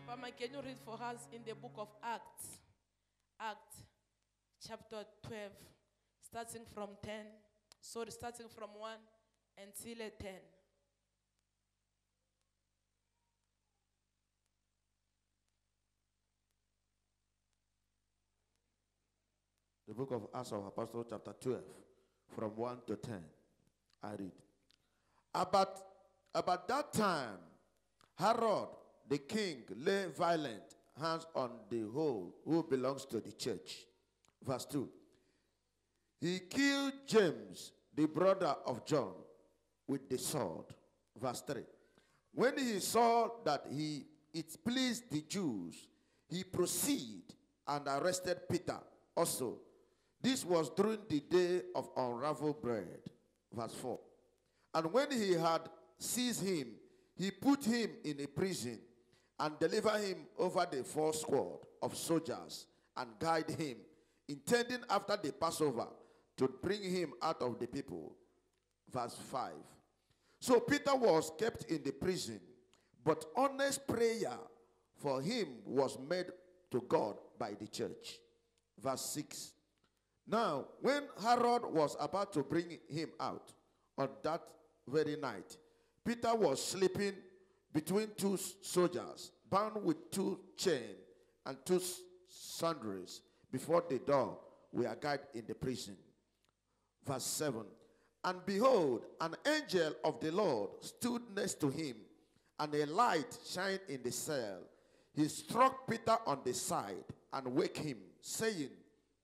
Mama, can you read for us in the book of Acts? Acts chapter 12, starting from 10. Sorry, starting from 1 until 10. The book of Acts of Apostles, chapter 12, from 1 to 10. I read. About that time, Herod the king lay violent hands on the whole who belongs to the church. Verse 2. He killed James, the brother of John, with the sword. Verse 3. When he saw that it pleased the Jews, he proceeded and arrested Peter also. This was during the day of unraveled bread. Verse 4. And when he had seized him, he put him in a prison and delivered him over the 4 squad of soldiers and guided him, intending after the Passover to bring him out of the people. Verse 5. So Peter was kept in the prison, but honest prayer for him was made to God by the church. Verse 6. Now, when Herod was about to bring him out on that very night, Peter was sleeping between 2 soldiers, bound with 2 chains and 2 sandals before the door were guarded in the prison. Verse 7. And behold, an angel of the Lord stood next to him, and a light shined in the cell. He struck Peter on the side and waked him, saying,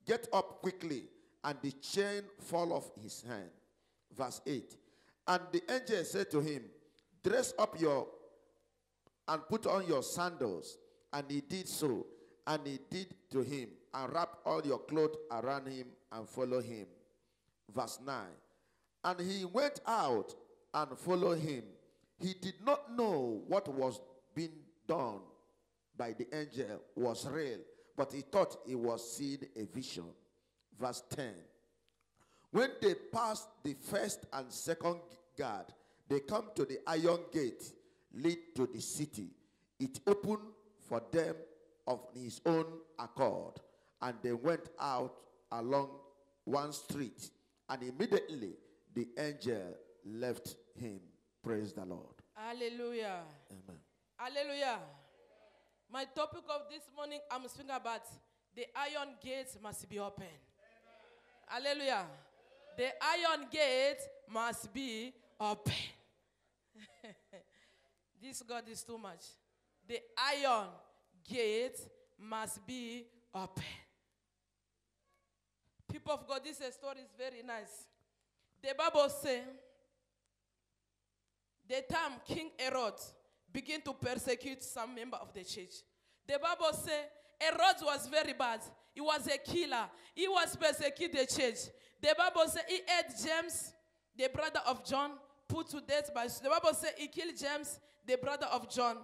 Get up quickly, and the chain fall off his hand. Verse 8. And the angel said to him, Dress up and put on your sandals. And he did so. And he did to him, and wrap all your clothes around him and follow him. Verse 9. And he went out and followed him. He did not know what was being done by the angel was real, but he thought he was seeing a vision. Verse 10. When they passed the first and second guard, they come to the iron gate lead to the city. It opened for them of his own accord, and they went out along one street, and immediately the angel left him. Praise the Lord. Hallelujah. Amen. Hallelujah. My topic of this morning, I'm speaking about the iron gates must be open. Hallelujah. The iron gate must be open. This God is too much. The iron gate must be open. People of God, this story is very nice. The Bible says, the time King Herod began to persecute some member of the church. The Bible says Herod was very bad. He was a killer. He was persecuting the church. The Bible says he had James, the brother of John, put to death by. The Bible says he killed James, the brother of John.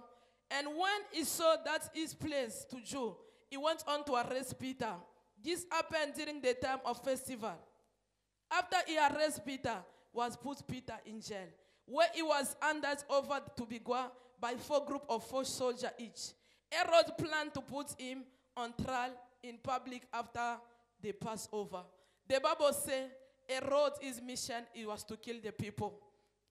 And when he saw that his place to Jew, he went on to arrest Peter. This happened during the time of festival. After he arrested Peter, was put Peter in jail, where he was handed over to be guarded by 4 groups of 4 soldiers each. Herod planned to put him on trial in public after the Passover. The Bible says Herod's mission was to kill the people.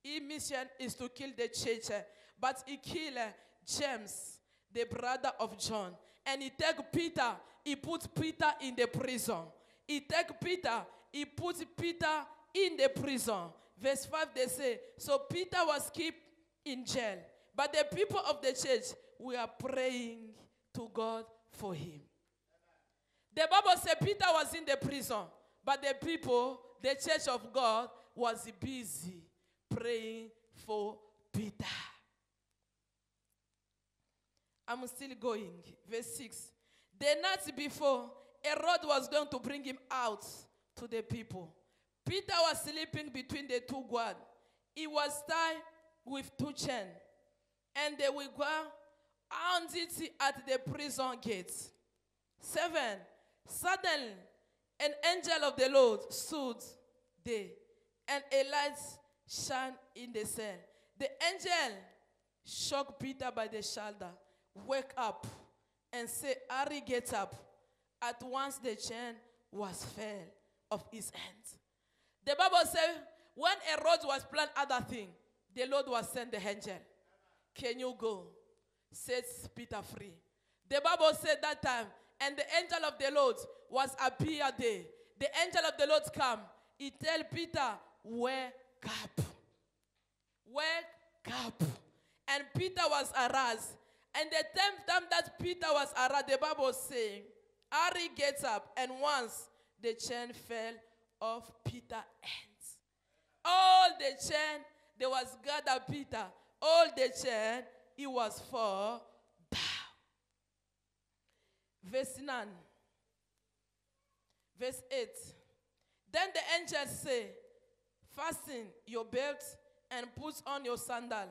His mission is to kill the church. But he killed James, the brother of John. And he took Peter, he put Peter in the prison. He took Peter, he put Peter in the prison. Verse 5 they say, so Peter was kept in jail. But the people of the church were praying to God for him. The Bible says Peter was in the prison. But the people, the church of God, was busy praying for Peter. I'm still going. Verse 6. The night before, Herod was going to bring him out to the people. Peter was sleeping between the 2 guards. He was tied with 2 chains. And they will go on it at the prison gates. 7. Suddenly, an angel of the Lord stood there, and a light shined in the cell. The angel shook Peter by the shoulder. wake up and say, Harry, get up. At once the chain was fell of his hands. The Bible says, when Herod was planning other thing, the Lord was sent the angel. Can you go? Sets Peter free. The Bible said that time, and the angel of the Lord was appear there. The angel of the Lord come. He tell Peter, wake up. Wake up. And Peter was aroused. And the 10th time that Peter was aroused, the Bible saying, Harry gets up, and once the chain fell off Peter's hands. All the chain, there was gathered Peter. All the chain, it was fall down. Verse 9. Verse 8. Then the angel say, fasten your belt and put on your sandal.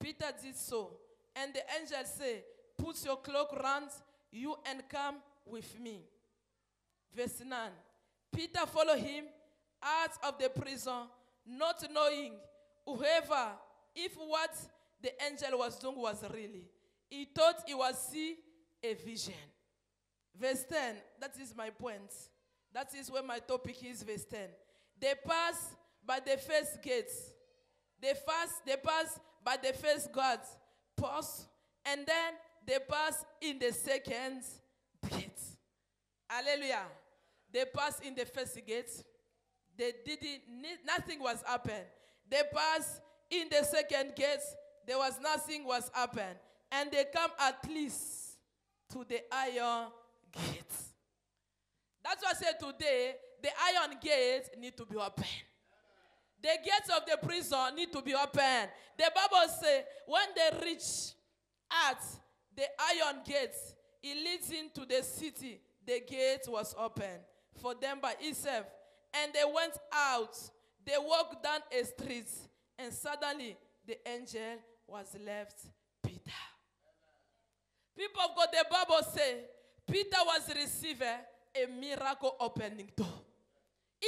Peter did so. And the angel say, put your cloak round you and come with me. Verse 9. Peter followed him out of the prison, not knowing whoever, if what the angel was doing was really. He thought he was see a vision. Verse 10, that is my point. That is where my topic is, verse 10. They pass by the first gate. They pass by the first guard post, and then they pass in the second gate. Hallelujah. They pass in the first gate. They nothing was happened. They pass in the second gate. There was nothing was happened. And they come at least to the iron gate. That's why I said today, the iron gate need to be open. The gates of the prison need to be open. The Bible says when they reach at the iron gate, it leads into the city. The gate was open for them by itself. And they went out. They walked down a street. And suddenly the angel was left Peter. People of God, the Bible says Peter was receiving a miracle opening door.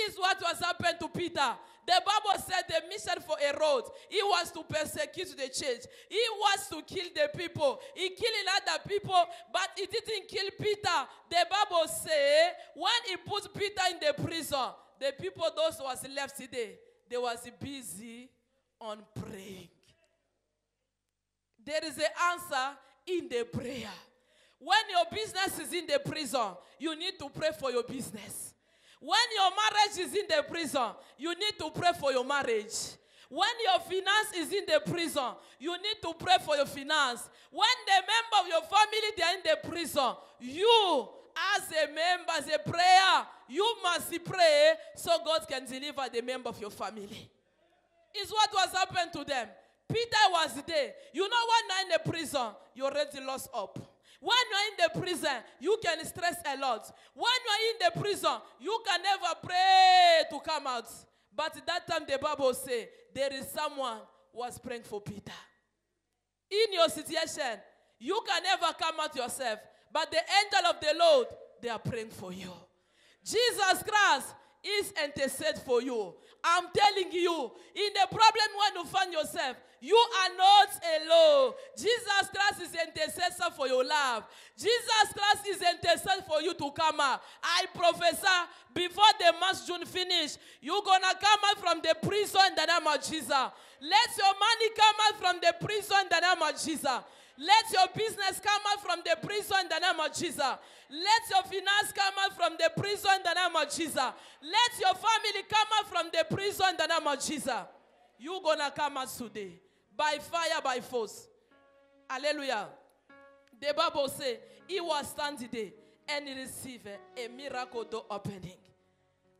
Is what was happened to Peter. The Bible said the mission for Herod, he was to persecute the church. He was to kill the people. He killed other people, but he didn't kill Peter. The Bible says when he put Peter in the prison, the people, those who was left today, they was busy on praying. There is an answer in the prayer. When your business is in the prison, you need to pray for your business. When your marriage is in the prison, you need to pray for your marriage. When your finance is in the prison, you need to pray for your finance. When the member of your family, they are in the prison, you as a member, as a prayer, you must pray so God can deliver the member of your family. It's what was happened to them. Peter was there. You know when you're in the prison, you already lost hope. When you're in the prison, you can stress a lot. When you're in the prison, you can never pray to come out. But that time the Bible says, there is someone who was praying for Peter. In your situation, you can never come out yourself. But the angel of the Lord, they are praying for you. Jesus Christ is intercede for you. I'm telling you, in the problem when you find yourself, you are not alone. Jesus Christ is intercessor for your life. Jesus Christ is intercessor for you to come out. I prophesy, before the month June finish, you're going to come out from the prison in the name of Jesus. Let your money come out from the prison in the name of Jesus. Let your business come out from the prison in the name of Jesus. Let your finance come out from the prison in the name of Jesus. Let your family come out from the prison in the name of Jesus. You're going to come out today. By fire, by force. Hallelujah. The Bible says, he was standing there and he received a miracle door opening.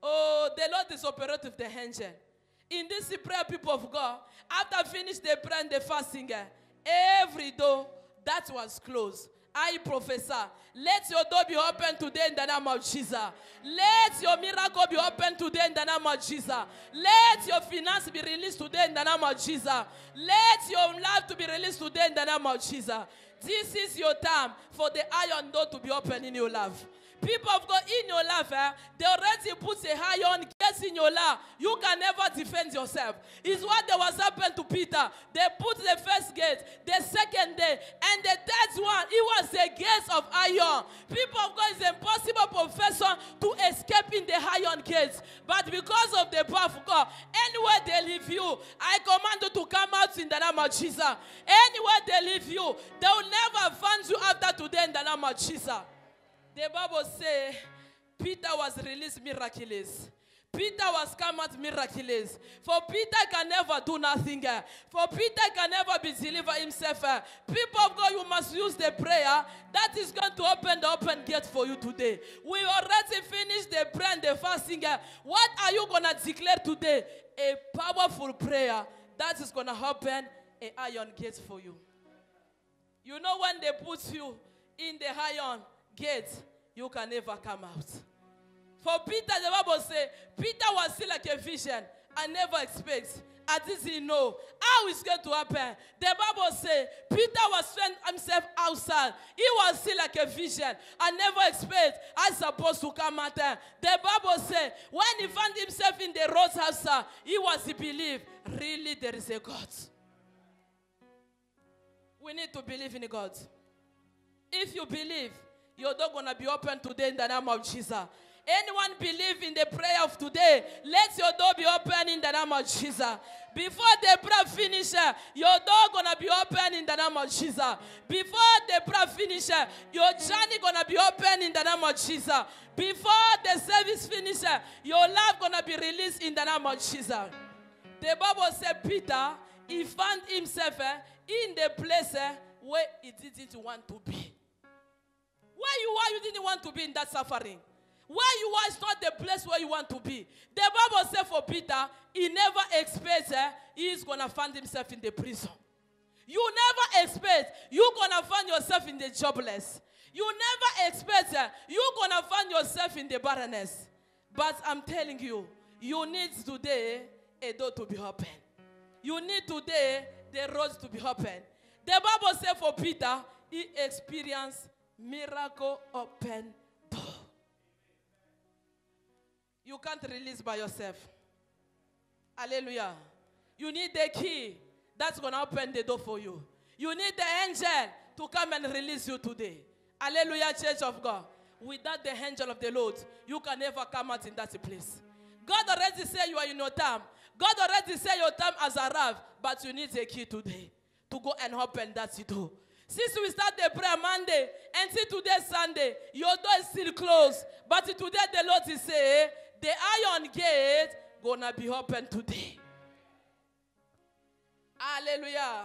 Oh, the Lord is operating with the angel. In this prayer, people of God, after finish the prayer and the fasting, every door that was closed, I prophesy, let your door be open today in the name of Jesus. Let your miracle be open today in the name of Jesus. Let your finance be released today in the name of Jesus. Let your life to be released today in the name of Jesus. This is your time for the iron door to be open in your life. People of God, in your life, they already put a iron gate in your life, you can never defend yourself. It's what there was happened to Peter. They put the first gate, the second day, and the third one, it was the gates of iron. People of God, it's impossible for a person to escape in the iron gates. But because of the power of God, anywhere they leave you, I command you to come out in the name of Jesus. Anywhere they leave you, they will never find you after today in the name of Jesus. The Bible says Peter was released miraculous. Peter was come out miraculous. For Peter can never do nothing. For Peter can never be delivered himself. People of God, you must use the prayer that is going to open the open gate for you today. We already finished the prayer and the fasting. What are you going to declare today? A powerful prayer that is going to open an iron gate for you. You know when they put you in the iron gate, you can never come out. For Peter, the Bible says, Peter was still like a vision. I never expect. I didn't know how it's going to happen. The Bible says, Peter was found himself outside. He was still like a vision. I never expect I supposed to come out there. The Bible says, when he found himself in the road outside, he was to believe, really there is a God. We need to believe in God. If you believe, your door going to be open today in the name of Jesus. Anyone believe in the prayer of today, let your door be open in the name of Jesus. Before the prayer finishes, your door going to be open in the name of Jesus. Before the prayer finishes, your journey going to be open in the name of Jesus. Before the service finishes, your life going to be released in the name of Jesus. The Bible said Peter, he found himself in the place where he didn't want to be. Where you are, you didn't want to be in that suffering. Where you are is not the place where you want to be. The Bible says for Peter, he never expected he is going to find himself in the prison. You never expect you're going to find yourself in the jobless. You never expect you're going to find yourself in the barrenness. But I'm telling you, you need today a door to be open. You need today the roads to be open. The Bible says for Peter, he experienced miracle open door. You can't release by yourself. Hallelujah. You need the key that's going to open the door for you. You need the angel to come and release you today. Hallelujah, Church of God. Without the angel of the Lord, you can never come out in that place. God already said you are in your time. God already said your time has arrived, but you need a key today to go and open that door. Since we start the prayer Monday until today Sunday, your door is still closed. But today the Lord is saying, the iron gate gonna be open today. Hallelujah.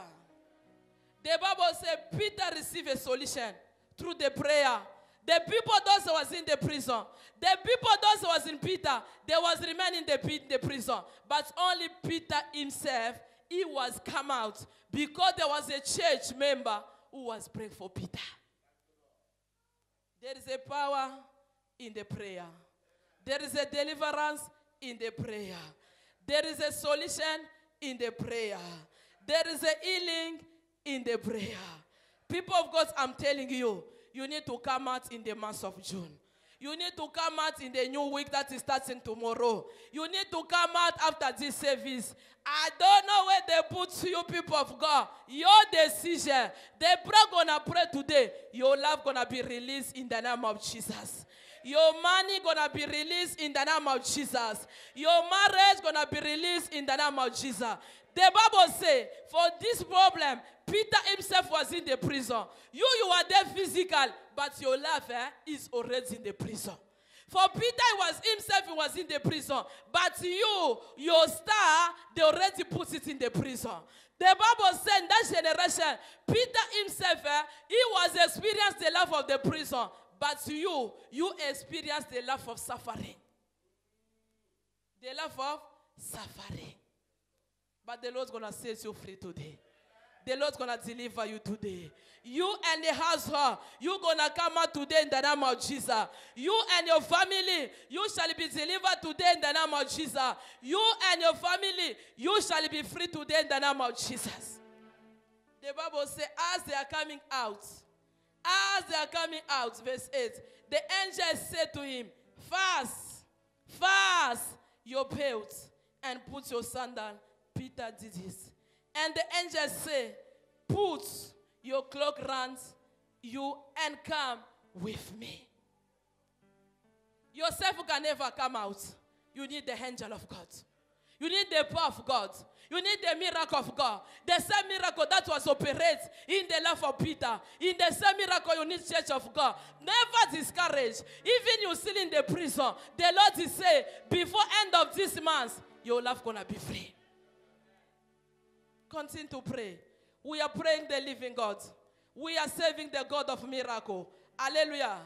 The Bible says Peter received a solution through the prayer. The people those who was in the prison, the people those who was in Peter, they was remaining in the prison. But only Peter himself, he was come out because there was a church member who was praying for Peter. There is a power in the prayer. There is a deliverance in the prayer. There is a solution in the prayer. There is a healing in the prayer. People of God, I'm telling you, you need to come out in the month of June. You need to come out in the new week that is starting tomorrow. You need to come out after this service. I don't know where they put you, people of God. Your decision. The prayer gonna pray today. Your life gonna be released in the name of Jesus. Your money gonna be released in the name of Jesus. Your marriage gonna be released in the name of Jesus. The Bible says, for this problem, Peter himself was in the prison. You are there physical, but your life is already in the prison. For Peter he was in the prison. But your star, they already put it in the prison. The Bible said in that generation, Peter himself, he was experienced the life of the prison. But you experienced the life of suffering. The life of suffering. But the Lord's going to set you free today. The Lord's going to deliver you today. You and the household, you're going to come out today in the name of Jesus. You and your family, you shall be delivered today in the name of Jesus. You and your family, you shall be free today in the name of Jesus. The Bible says, as they are coming out, verse 8, the angel said to him, fast, your your belt and put your sandal. Peter did this. And the angels say, put your cloak round you and come with me. Yourself can never come out. You need the angel of God. You need the power of God. You need the miracle of God. The same miracle that was operated in the life of Peter. In the same miracle, you need church of God. Never discourage. Even you still in the prison, the Lord is saying, before end of this month, your life gonna be free. Continue to pray. We are praying the living God. We are serving the God of miracle. Hallelujah.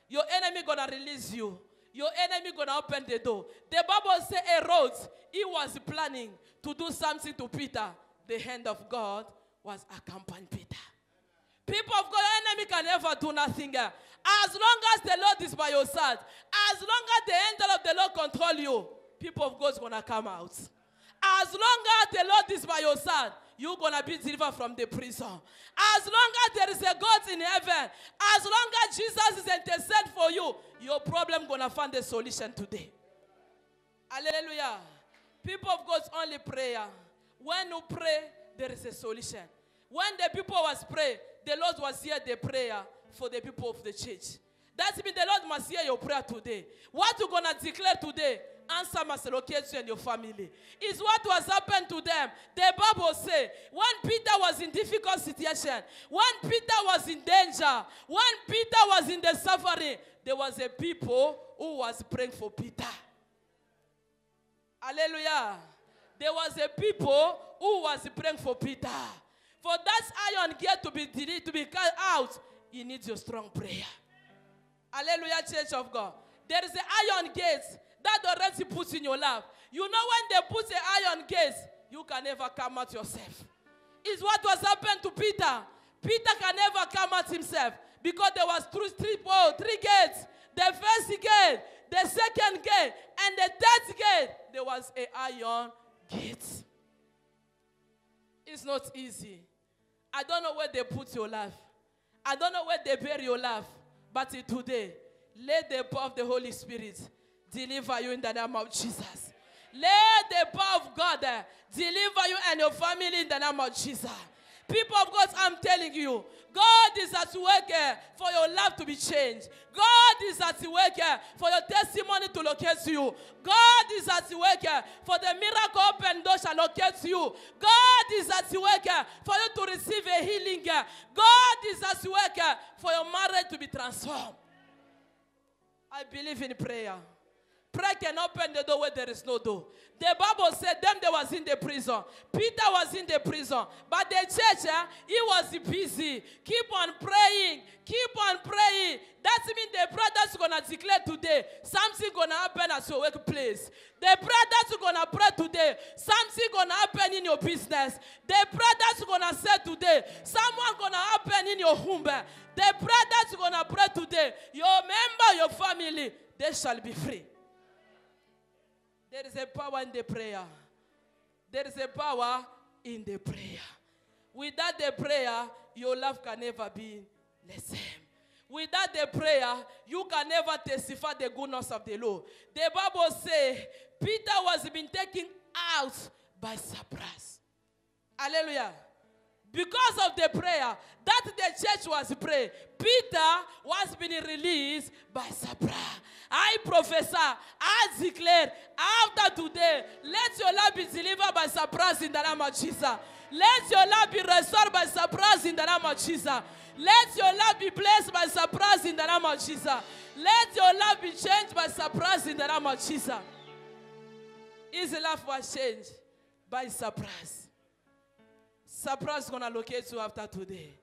Your enemy gonna release you. Your enemy gonna open the door. The Bible says Herod, he was planning to do something to Peter. The hand of God was accompanying Peter. People of God, enemy can never do nothing. As long as the Lord is by your side, as long as the angel of the Lord control you, people of God is gonna come out. As long as the Lord is by your side, you're going to be delivered from the prison. As long as there is a God in heaven, as long as Jesus is interceding for you, your problem going to find a solution today. Hallelujah. People of God's only prayer. When you pray, there is a solution. When the people was praying, the Lord was here the prayer for the people of the church. That means the Lord must hear your prayer today. What you're going to declare today, answer must locate you and your family. It's what was happened to them. The Bible says, when Peter was in difficult situation, when Peter was in danger, when Peter was in the suffering, there was a people who was praying for Peter. Hallelujah. There was a people who was praying for Peter. For that iron gate to be cut out, he needs your strong prayer. Hallelujah, church of God. There is an iron gate that already puts in your life. You know when they put an iron gate, you can never come out yourself. It's what was happened to Peter. Peter can never come out himself because there was three gates. The first gate, the second gate, and the third gate, there was an iron gate. It's not easy. I don't know where they put your life. I don't know where they bury your life. But today, let the power of the Holy Spirit deliver you in the name of Jesus. Let the power of God deliver you and your family in the name of Jesus. People of God, I'm telling you, God is at work for your life to be changed. God is at work for your testimony to locate you. God is at work for the miracle open door shall locate you. God is at work for you to receive a healing. God is at work for your marriage to be transformed. I believe in prayer. Prayer can open the door where there is no door. The Bible said them they was in the prison. Peter was in the prison. But the church, he was busy. Keep on praying. Keep on praying. That means the prayer that's going to declare today, something going to happen at your workplace. The prayer that's going to pray today, something going to happen in your business. The prayer that's going to say today, someone going to happen in your home. The prayer that's going to pray today, your member, your family, they shall be free. There is a power in the prayer. There is a power in the prayer. Without the prayer, your life can never be the same. Without the prayer, you can never testify the goodness of the Lord. The Bible says Peter was being taken out by surprise. Hallelujah. Because of the prayer that the church was praying, Peter was being released by surprise. I prophesy, I declare, after today, let your life be delivered by surprise in the name of Jesus. Let your life be restored by surprise in the name of Jesus. Let your life be blessed by surprise in the name of Jesus. Let your life be changed by surprise in the name of Jesus. His life was changed by surprise. Surprise is going to locate you after today.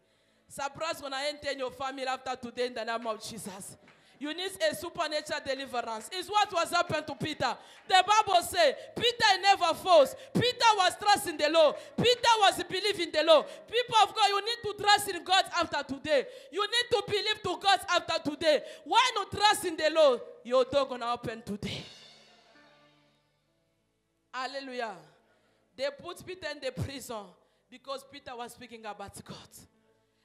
Surprise is going to enter in your family after today in the name of Jesus. You need a supernatural deliverance. It's what was happened to Peter. The Bible says Peter never falls. Peter was trusting the Lord. Peter was believing the Lord. People of God, you need to trust in God after today. You need to believe to God after today. Why not trust in the Lord? Your door going to open today. Hallelujah. They put Peter in the prison because Peter was speaking about God.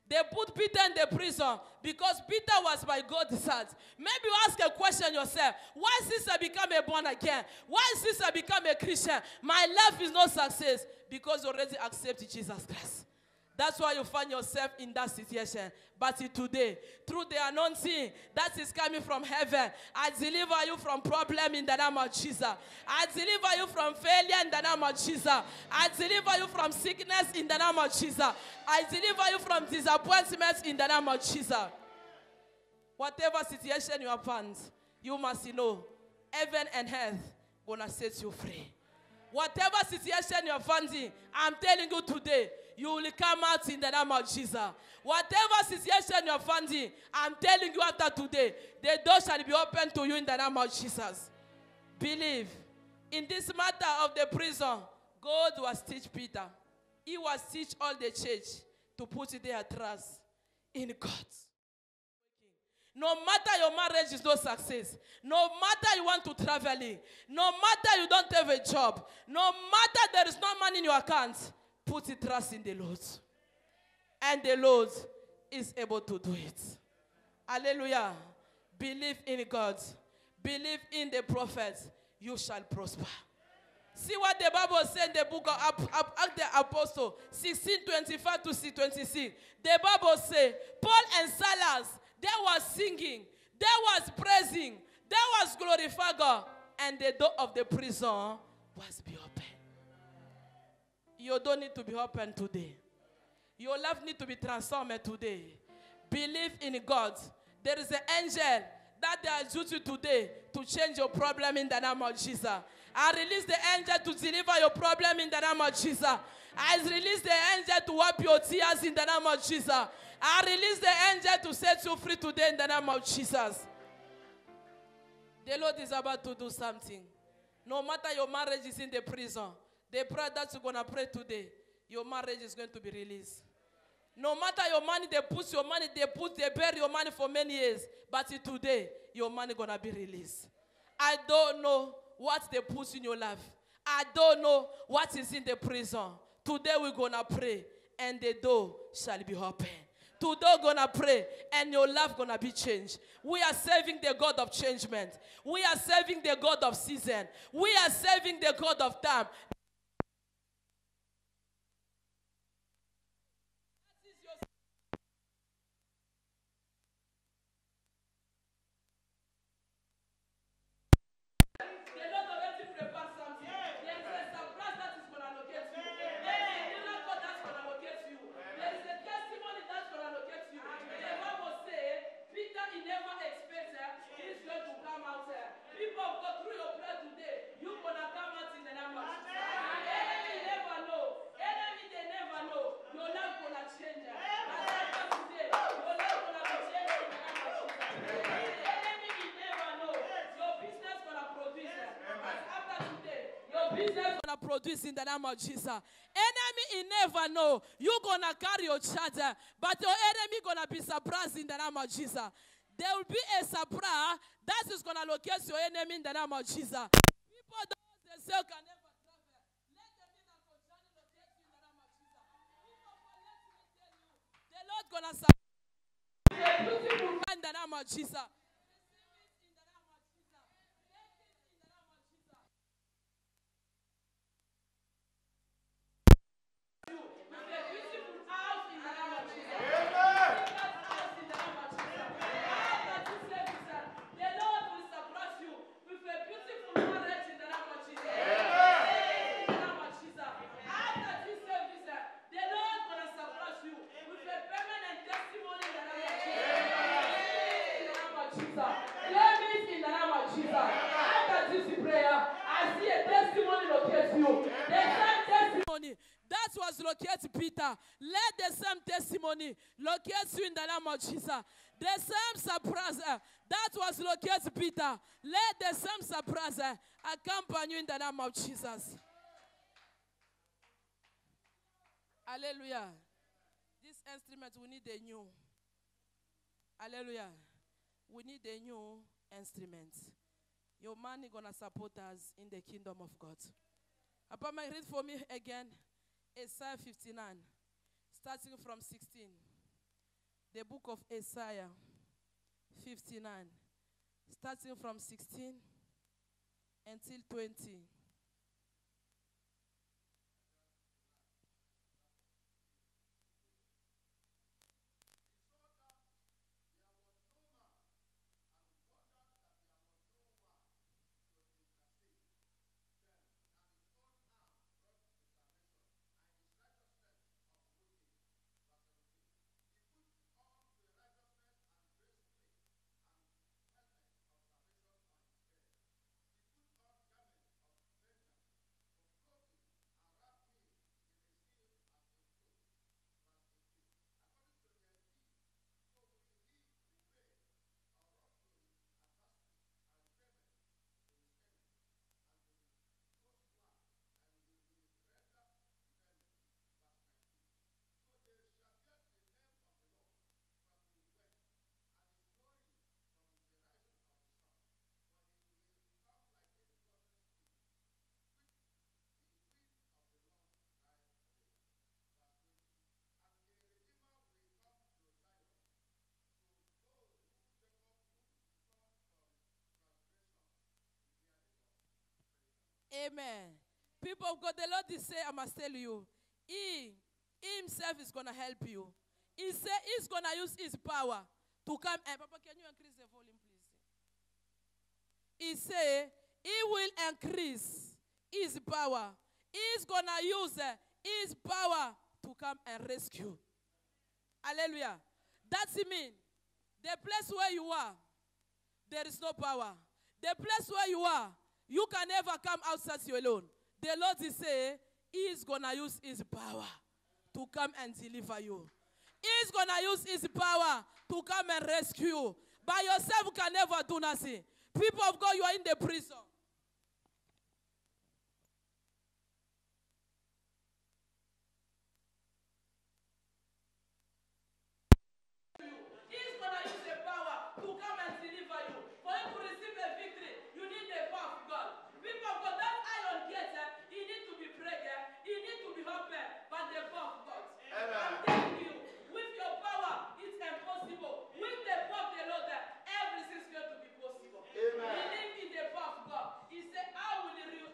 They put Peter in the prison because Peter was by God's heart. Maybe you ask a question yourself. Why since I become a born again? Why since I become a Christian? My life is no success. Because you already accepted Jesus Christ. That's why you find yourself in that situation. But today, through the anointing that is coming from heaven, I deliver you from problem in the name of Jesus. I deliver you from failure in the name of Jesus. I deliver you from sickness in the name of Jesus. I deliver you from disappointment in the name of Jesus. Whatever situation you have found, you must know, heaven and earth gonna set you free. Whatever situation you're finding, I'm telling you today, you will come out in the name of Jesus. Whatever situation you're finding, I'm telling you after today, the door shall be open to you in the name of Jesus. Believe. In this matter of the prison, God was teach Peter. He was teach all the church to put their trust in God. No matter your marriage is no success, no matter you want to traveling, no matter you don't have a job, no matter there is no money in your account, put your trust in the Lord. And the Lord is able to do it. Hallelujah. Believe in God. Believe in the prophets. You shall prosper. See what the Bible said in the book of Acts the Apostle 16:25 to 26. The Bible says, Paul and Silas, they was singing, they was praising, they was glorifying God, and the door of the prison was be open. You don't need to be open today. Your life need to be transformed today. Believe in God. There is an angel that they are using today to change your problem in the name of Jesus. I release the angel to deliver your problem in the name of Jesus. I release the angel to wipe your tears in the name of Jesus. I release the angel to set you free today in the name of Jesus. The Lord is about to do something. No matter your marriage is in the prison, the prayer that you're going to pray today, your marriage is going to be released. No matter your money, they bury your money for many years. But today, your money going to be released. I don't know what they put in your life. I don't know what is in the prison. Today we're going to pray, and the door shall be open. Today we're going to pray, and your life going to be changed. We are serving the God of changement. We are serving the God of season. We are serving the God of time. Produce in the name of Jesus. Enemy, you never know. You're gonna carry your charger, but your enemy gonna be surprised in the name of Jesus. There will be a surprise that is gonna locate your enemy in the name of Jesus. People don't themselves can never travel. Let the miracle journey locate you in the name of Jesus. People, let me tell you, the Lord gonna surprise you in the name of Jesus. That was locate Peter. Let the same testimony locate you in the name of Jesus. The same surprise that was locate Peter. Let the same surprise accompany you in the name of Jesus. Hallelujah. This instrument, we need a new. Hallelujah. We need a new instrument. Your money gonna support us in the kingdom of God. Papa, read for me again. Isaiah 59, starting from 16. The book of Isaiah 59, starting from 16 until 20. Amen. People of God, the Lord is saying, I must tell you, He himself is going to help you. He said He's going to use His power to come. And Papa, can you increase the volume, please? He said He will increase His power. He's going to use His power to come and rescue. Hallelujah. That's it mean. The place where you are, there is no power. The place where you are, you can never come outside you alone. The Lord is saying He's going to use His power to come and deliver you. He's going to use His power to come and rescue you. By yourself, you can never do nothing. People of God, you are in the prison. He's going to use the power to come and deliver you. For you to receive a victory, you need the power of God. People of God, that iron gate, he needs to be broken, he needs to be opened by the power of God. I'm telling you, with your power, it's impossible. With the power of the Lord, everything is going to be possible. Believe in the power of God. He said, I will use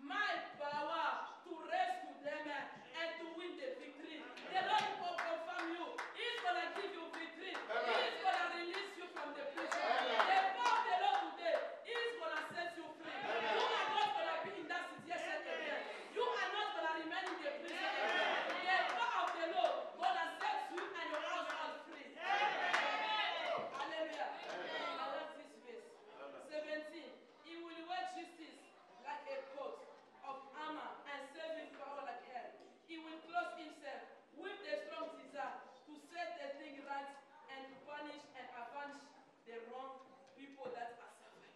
my power to rescue them and to win the victory. The Lord will confirm you. He's going to give you victory. He's going to release you from the prison. The power of the Lord today is going to set you free. You are not going to be in that situation again. You are not going to remain in the prison again. The power of the Lord going to set you and your household free. Hallelujah. I love this verse. 17. He will wear justice like a coat of armor and saving power like hair. He will clothe himself with the strong desire to set the thing right and to punish and avenge the wrong people that are suffering.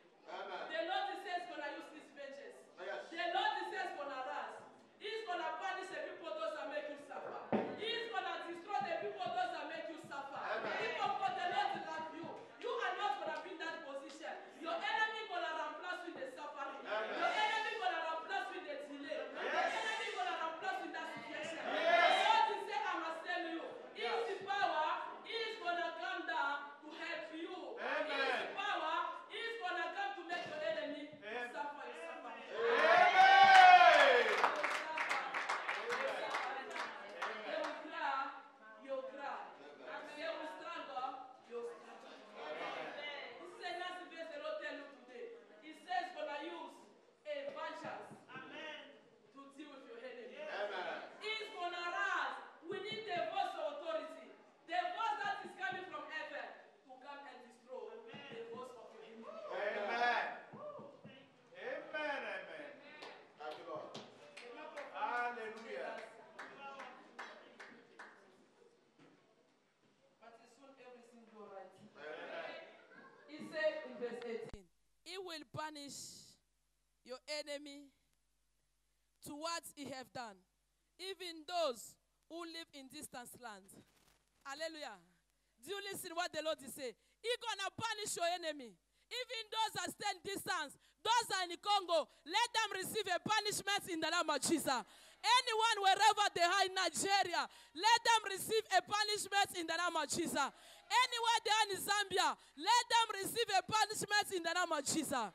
The Lord is going to use this vengeance. The Lord is going to rise. He's going to punish the people those that make you suffer. He's going to destroy the people those that make you suffer. People of God, the Lord love you. You are not going to be in that position. Your enemy going to replace with the suffering. Your enemy going to replace with the delay. Your enemy going to replace with that situation. The Lord is saying, I must tell you, His power is going to come down to help you. His power is going to come to make your enemy suffer. He will punish your enemy to what he have done, even those who live in distant lands. Hallelujah. Do you listen what the Lord is saying? He's going to punish your enemy. Even those that stand distance, those that are in the Congo, let them receive a punishment in the name of Jesus. Anyone wherever they are in Nigeria, let them receive a punishment in the name of Jesus. Anywhere they are in Zambia, let them receive a punishment in the name of Jesus.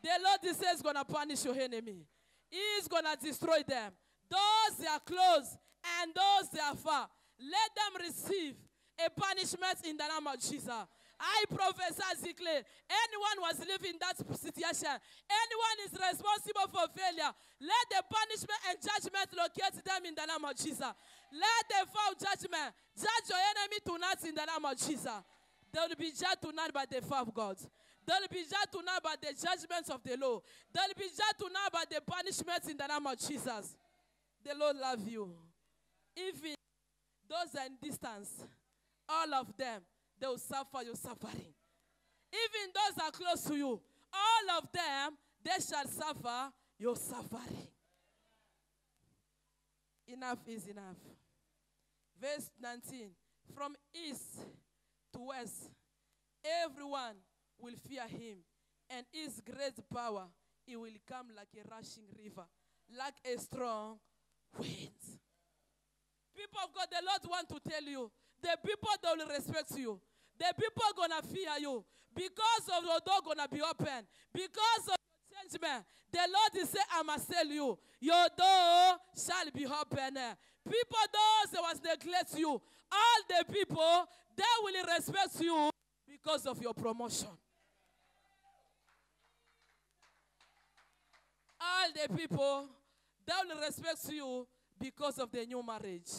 The Lord is going to punish your enemy. He is going to destroy them. Those they are close and those they are far, let them receive a punishment in the name of Jesus. I prophesy, declare, anyone was living in that situation, anyone is responsible for failure, let the punishment and judgment locate them in the name of Jesus. Let the foul judgment judge your enemy tonight in the name of Jesus. They will be judged tonight by the fire of God. They will be judged tonight by the judgments of the law. They will be judged tonight by the punishments in the name of Jesus. The Lord love you. Even those are in distance, all of them, they will suffer your suffering. Even those are close to you, all of them, they shall suffer your suffering. Enough is enough. Verse 19. From east to west, everyone will fear him, and his great power, it will come like a rushing river, like a strong wind. People of God, the Lord want to tell you, the people that will respect you, the people are going to fear you, because of your door going to be open, because of your changement. The Lord is saying, I must tell you, your door shall be open. People, those that was neglect you, all the people, they will respect you because of your promotion. All the people, they will respect you because of the new marriage.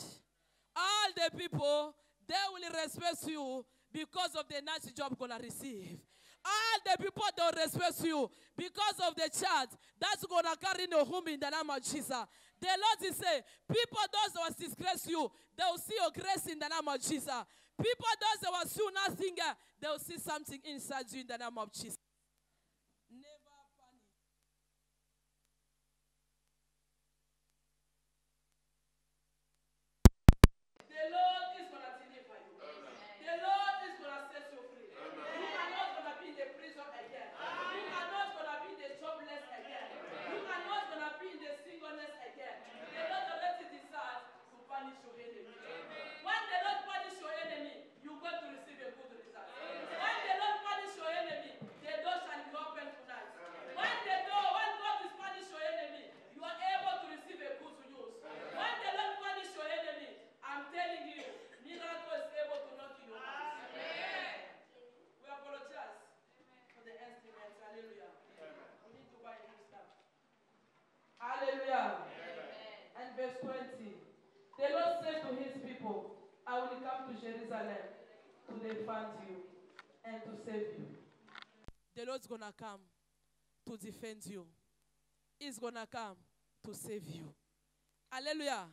All the people, they will respect you because of the nice job you're going to receive. All the people, they will respect you because of the child that's going to carry in your home in the name of Jesus. The Lord is saying, people, those that will disgrace you, they will see your grace in the name of Jesus. People, those that will see nothing, they will see something inside you in the name of Jesus. Never panic. The Lord is going to deliver you. The Lord is going to set you free. You are not going to be in the prison again. You are not going to be in the jobless again. You are not going to be in the singleness again. The Lord already decides to punish your enemy. When the Lord punishes your enemy, you're going to receive a good result. When the Lord punishes your enemy, the door shall be open tonight. When God is punishing your enemy, you are able to receive a good news. When the Lord punishes your enemy, I'm telling you, miracle is able to knock in your house. We apologize for the instruments. Hallelujah. We need to buy new stuff. Hallelujah. And verse 20. The Lord said to his people, I will come to Jerusalem to defend you and to save you. The Lord's going to come to defend you. He's going to come to save you. Hallelujah.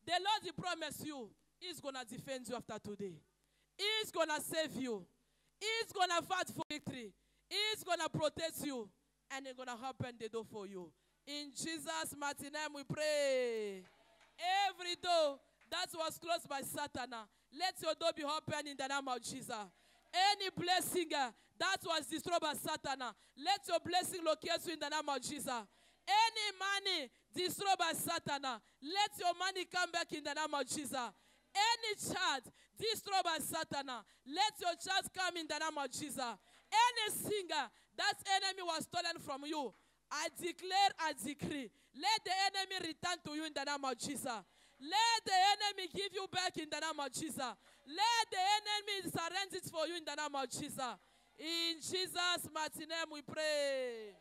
The Lord, He promised you, He's going to defend you after today. He's going to save you. He's going to fight for victory. He's going to protect you. And He's going to open the door for you. In Jesus' mighty name we pray. Every door that was closed by Satan, let your door be open in the name of Jesus. Any blessing that was destroyed by Satan, let your blessing locate you in the name of Jesus. Any money destroyed by Satan, let your money come back in the name of Jesus. Any child destroyed by Satan, let your child come in the name of Jesus. Any singer that enemy was stolen from you, I declare, I decree, let the enemy return to you in the name of Jesus. Let the enemy give you back in the name of Jesus. Let the enemy surrender it for you in the name of Jesus. In Jesus' mighty name we pray.